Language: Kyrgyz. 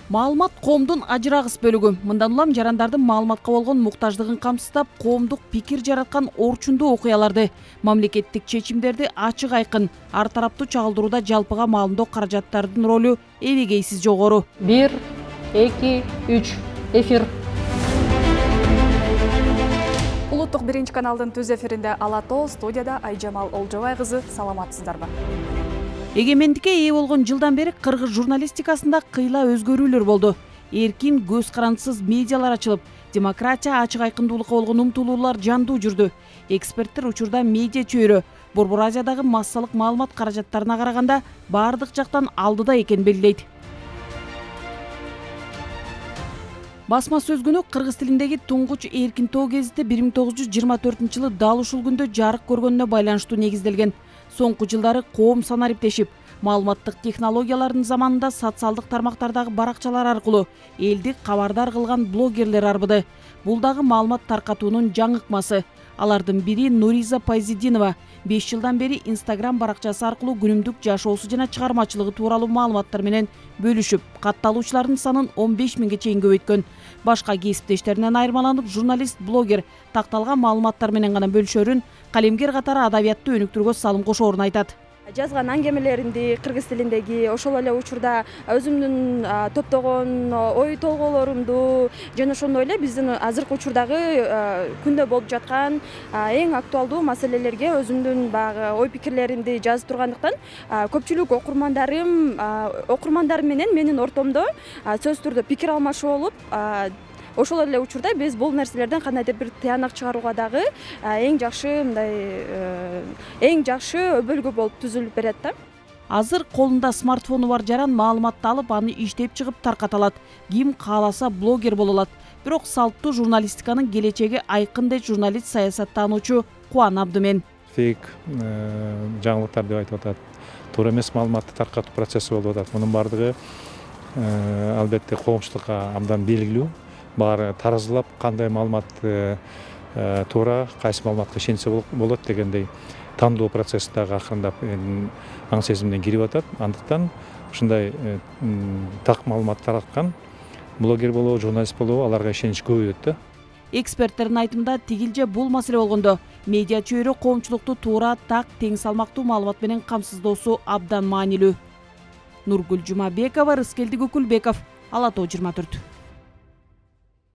Маалымат коомдун ажырагыс бөлүгү. Мындан улам жарандардын маалыматка болгон муктаждыгын камсыздап, коомдук пикир жараткан орчундуу окуяларды, мамлекеттик чечимдерди ачык айкын, ар тараптуу чагылдырууда жалпыга маалымдоо каражаттардын ролу эбегейсиз жогору. 1, 2, 3 эфир. Улуттук биринчи каналдын түз эфиринде Ала Тоо, студияда Айжамал Олжобай кызы. Саламатсыздарбы? Эгемендикке ээ болгон жылдан бери кыргыз журналистикасында кыйла өзгөрүүлөр болду. Эркин, көз карандысыз медиалар ачылып, демократия, ачык айкындуулукка болгон умтулуулар жандуу жүрдү. Эксперттер учурда медиа чөйрө, Борбор Азиядагы массалык маалымат каражаттарына караганда бардык жактан алдыда экен белгилейт. Басма сөз күнү кыргыз тилиндеги туңгуч эркин тоо гезити 1924-жылы дал ушул күндө жарык көргөнүнө байланыштуу негизделген. Соңку жылдары коом санариптешип, маалыматтык технологиялардын заманында социалдык тармактардагы баракчалар аркылуу элди кабардар кылган блогерлер арбыды. Бул дагы маалымат таркатуунун жаңы ыкмасы. Алардын бири Нуриза Пайзидинова 5 жылдан бери Instagram баракчасы аркылуу күнүмдүк жашоосу жана чыгармачылыгы тууралуу маалыматтар менен бөлүшүп, катталуучулардын санын 15 миңге чейин көбөйткөн. Башка кесиптештеринен айырмаланып, журналист, блогер такталган маалыматтар менен гана бөлүшөрүн, калемгер катары адабиятты өнүктүрүүгө салым кошоорун айтат. Жазган аңгемелеримди кыргыз тилиндеги, ошол эле учурда өзүмдүн топтогон ой толгоолорумду жана ошондой эле биздин азыркы учурдагы күндө болуп жаткан эң актуалдуу маселелерге өзүмдүн баягы ой пикирлеримди жазып тургандыктан көпчүлүк окурмандар менен менин ортомдо сөзсүз түрдө пикир алмашуу болуп, ошол эле учурда биз бул нерселерден кандайдыр бир тыянак чыгарууга дагы эң жакшы өбөлгө болуп түзүлүп берет да. Азыр колунда смартфону бар жаран маалыматты алып, аны иштеп чыгып тарката алат. Ким кааласа блогер боло алат. Бирок салттуу журналистиканын келечеги айкын дейт журналист, саясаттануучу Кубан Абдымен. Фейк жаңылыктар деп айтып атат. Туура эмес маалыматты таркатуу процесси болуп атат. Мунун бардыгы албетте коомчулукка абдан белгилүү. Баары таразылап, кандай маалымат туура, кайсы маалыматка ишенсе болот дегендей тандоо процесси дагы акырындап аң сезимден кирип атат. Андыктан ушундай так маалымат тараткан блогер болобу, журналист болобу, аларга ишенич көбөйөт да. Эксперттердин айтымында тигилже бул маселе болгондо медиа чөйрө коомчулукту туура, так, тең салмактуу маалымат менен камсыздоосу абдан маанилүү. Нургүл Жумабекова, Рыскелди Көкүлбеков, Ала Тоо 24.